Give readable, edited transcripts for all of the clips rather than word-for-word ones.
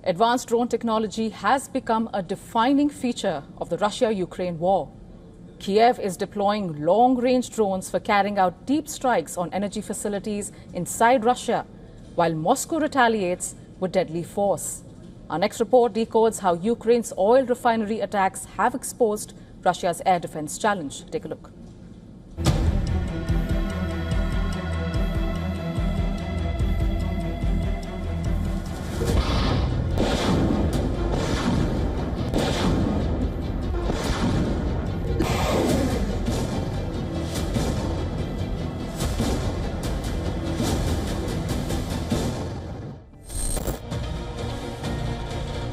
Advanced drone technology has become a defining feature of the Russia-Ukraine war. Kyiv is deploying long-range drones for carrying out deep strikes on energy facilities inside Russia, while Moscow retaliates with deadly force. Our next report decodes how Ukraine's oil refinery attacks have exposed Russia's air defense challenge. Take a look.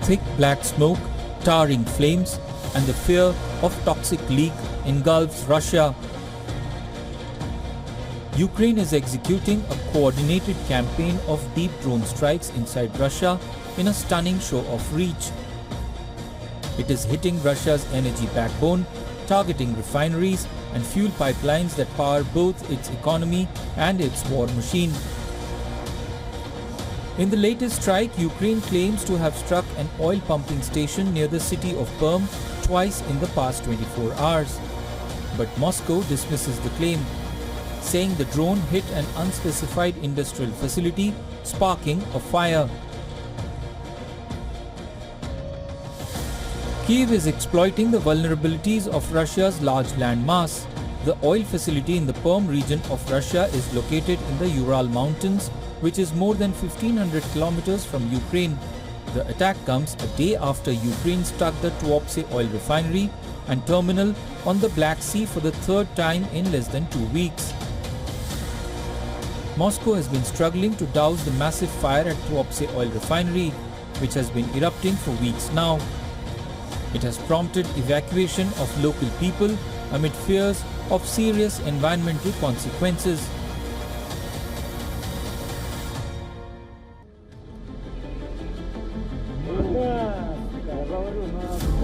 Thick black smoke, towering flames, and the fear of toxic leak engulfs Russia. Ukraine is executing a coordinated campaign of deep drone strikes inside Russia in a stunning show of reach. It is hitting Russia's energy backbone, targeting refineries and fuel pipelines that power both its economy and its war machine. In the latest strike, Ukraine claims to have struck an oil pumping station near the city of Perm twice in the past 24 hours. But Moscow dismisses the claim, saying the drone hit an unspecified industrial facility, sparking a fire. Kyiv is exploiting the vulnerabilities of Russia's large landmass. The oil facility in the Perm region of Russia is located in the Ural Mountains, which is more than 1,500 kilometers from Ukraine. The attack comes a day after Ukraine struck the Tuapse oil refinery and terminal on the Black Sea for the third time in less than 2 weeks. Moscow has been struggling to douse the massive fire at Tuapse oil refinery, which has been erupting for weeks now. It has prompted evacuation of local people amid fears of serious environmental consequences.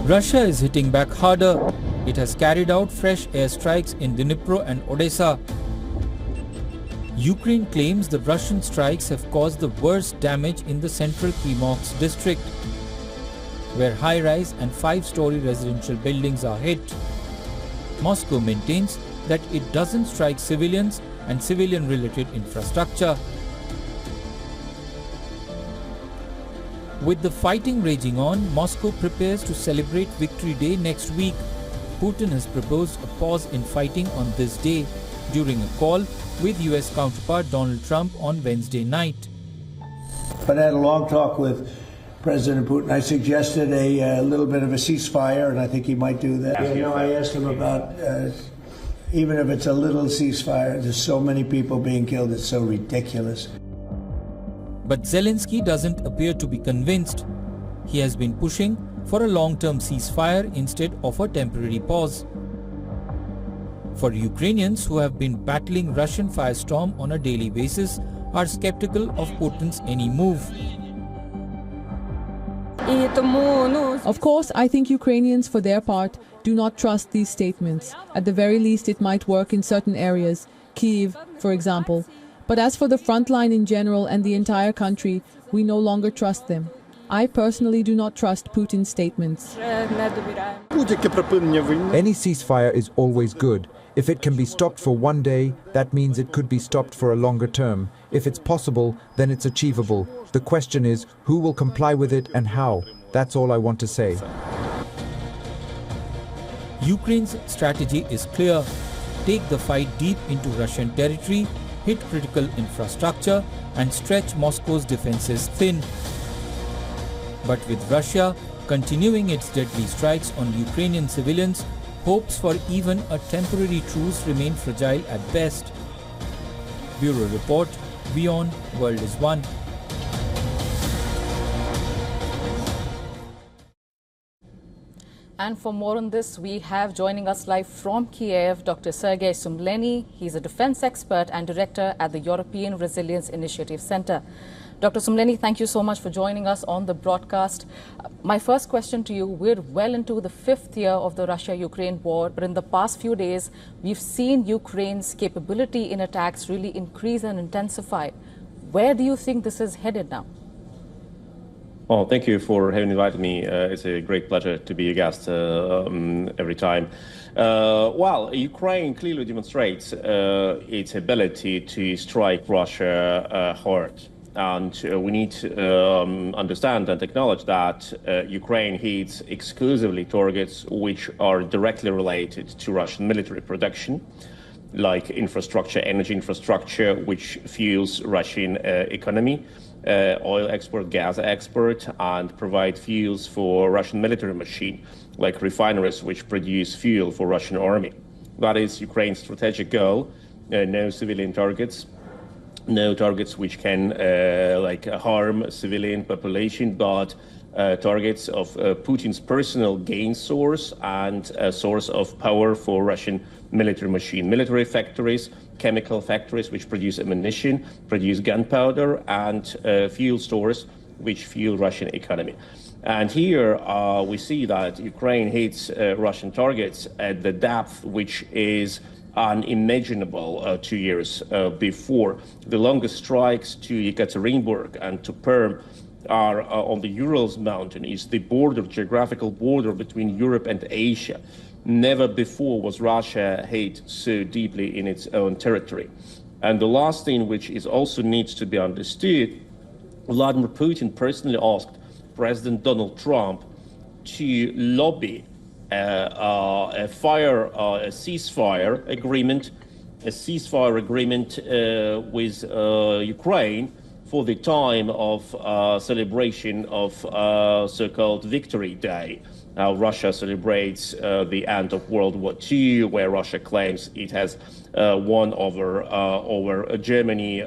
Russia is hitting back harder. It has carried out fresh airstrikes in Dnipro and Odessa. Ukraine claims the Russian strikes have caused the worst damage in the central Primorsk district, where high-rise and 5-story residential buildings are hit. Moscow maintains that it doesn't strike civilians and civilian-related infrastructure. With the fighting raging on, Moscow prepares to celebrate Victory Day next week. Putin has proposed a pause in fighting on this day during a call with US counterpart Donald Trump on Wednesday night. But I had a long talk with President Putin. I suggested a little bit of a ceasefire, and I think he might do that. I asked him about, even if it's a little ceasefire, there's so many people being killed, it's so ridiculous. But Zelensky doesn't appear to be convinced. He has been pushing for a long-term ceasefire instead of a temporary pause. For Ukrainians who have been battling Russian firestorm on a daily basis are skeptical of Putin's any move. Of course, I think Ukrainians, for their part, do not trust these statements. At the very least, it might work in certain areas, Kyiv, for example. But as for the front line in general and the entire country, we no longer trust them. I personally do not trust Putin's statements. Any ceasefire is always good. If it can be stopped for one day, that means it could be stopped for a longer term. If it's possible, then it's achievable. The question is, who will comply with it and how? That's all I want to say. Ukraine's strategy is clear. Take the fight deep into Russian territory, hit critical infrastructure, and stretch Moscow's defenses thin. But with Russia continuing its deadly strikes on Ukrainian civilians, hopes for even a temporary truce remain fragile at best. Bureau Report, WION World is One. And for more on this, we have joining us live from Kyiv, Dr. Sergei Sumleny. He's a defense expert and director at the European Resilience Initiative Center. Dr. Sumleny, thank you so much for joining us on the broadcast. My first question to you, we're well into the 5th year of the Russia-Ukraine war, but in the past few days, we've seen Ukraine's capability in attacks really increase and intensify. Where do you think this is headed now? Oh, thank you for having invited me. It's a great pleasure to be a guest every time. Well, Ukraine clearly demonstrates its ability to strike Russia hard. And we need to understand and acknowledge that Ukraine hits exclusively targets which are directly related to Russian military production, like infrastructure, energy infrastructure, which fuels Russian economy, oil export, gas export, and provide fuels for Russian military machine, like refineries, which produce fuel for Russian army. That is Ukraine's strategic goal. No civilian targets, no targets which can harm civilian population, but targets of Putin's personal gain source and a source of power for Russian military machine. Military factories, chemical factories which produce ammunition, produce gunpowder, and fuel stores which fuel Russian economy. And here we see that Ukraine hits Russian targets at the depth which is unimaginable 2 years before. The longest strikes to Yekaterinburg and to Perm are on the Urals mountain, is the border, geographical border between Europe and Asia. Never before was Russia hit so deeply in its own territory. And the last thing which is also needs to be understood, Vladimir Putin personally asked President Donald Trump to lobby a ceasefire agreement with Ukraine for the time of celebration of so-called Victory Day. Now Russia celebrates the end of World War II, where Russia claims it has won over Germany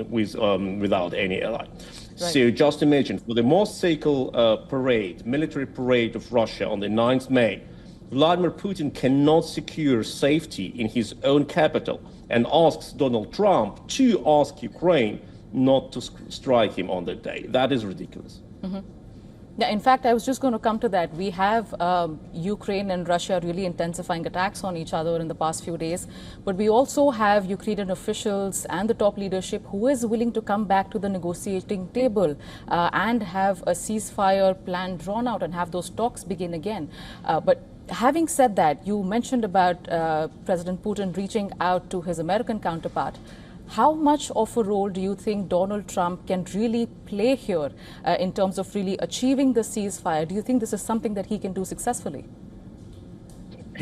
without any ally. Right. So just imagine, for the most sacred military parade of Russia on the 9th May, Vladimir Putin cannot secure safety in his own capital and asks Donald Trump to ask Ukraine not to strike him on that day. That is ridiculous. Mm-hmm. Yeah, in fact, I was just going to come to that. We have Ukraine and Russia really intensifying attacks on each other in the past few days. But we also have Ukrainian officials and the top leadership who is willing to come back to the negotiating table and have a ceasefire plan drawn out and have those talks begin again. But having said that, you mentioned about President Putin reaching out to his American counterpart. How much of a role do you think Donald Trump can really play here in terms of really achieving the ceasefire? Do you think this is something that he can do successfully?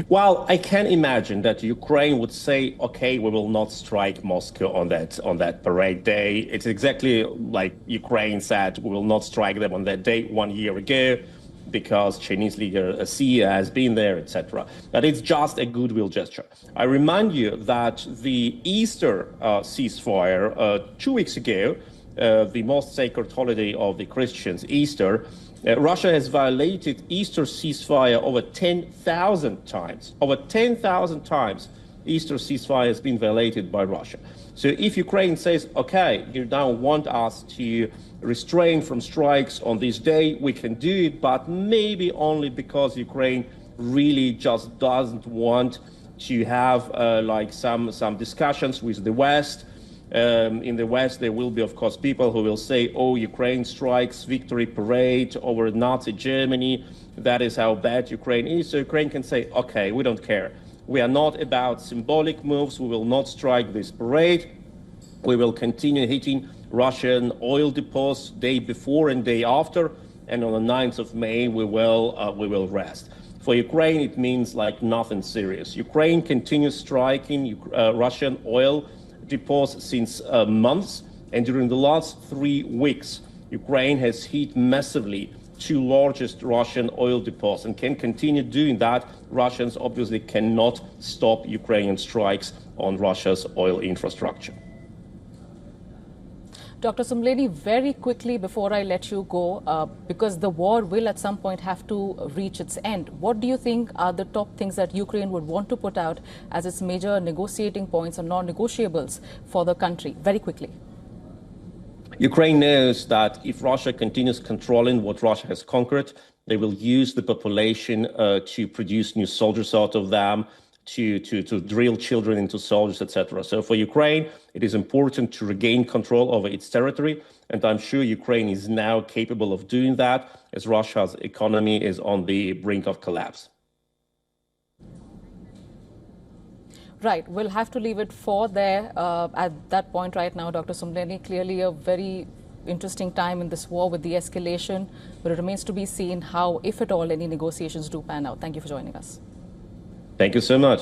Well, I can imagine that Ukraine would say, okay, we will not strike Moscow on that parade day. It's exactly like Ukraine said, we will not strike them on that day 1 year ago, because Chinese leader Xi has been there, etc. But it's just a goodwill gesture. I remind you that the Easter ceasefire 2 weeks ago, the most sacred holiday of the Christians, Easter, Russia has violated Easter ceasefire over 10,000 times. Over 10,000 times, Easter ceasefire has been violated by Russia. So if Ukraine says, okay, you now want us to restrain from strikes on this day, we can do it, but maybe only because Ukraine really just doesn't want to have some discussions with the West. In the West, there will be, of course, people who will say, oh, Ukraine strikes victory parade over Nazi Germany. That is how bad Ukraine is. So Ukraine can say, okay, we don't care. We are not about symbolic moves. We will not strike this parade. We will continue hitting Russian oil depots day before and day after. And on the 9th of May, we will rest. For Ukraine, it means like nothing serious. Ukraine continues striking Russian oil depots since months. And during the last 3 weeks, Ukraine has hit massively 2 largest Russian oil depots and can continue doing that. Russians obviously cannot stop Ukrainian strikes on Russia's oil infrastructure. Dr. Somleni, very quickly before I let you go, because the war will at some point have to reach its end, what do you think are the top things that Ukraine would want to put out as its major negotiating points or non-negotiables for the country? Very quickly. Ukraine knows that if Russia continues controlling what Russia has conquered, they will use the population to produce new soldiers out of them, to drill children into soldiers, etc. So for Ukraine, it is important to regain control over its territory. And I'm sure Ukraine is now capable of doing that, as Russia's economy is on the brink of collapse. Right. We'll have to leave it for there at that point right now, Dr. Sumleni. Clearly a very interesting time in this war with the escalation, but it remains to be seen how, if at all, any negotiations do pan out. Thank you for joining us. Thank you so much.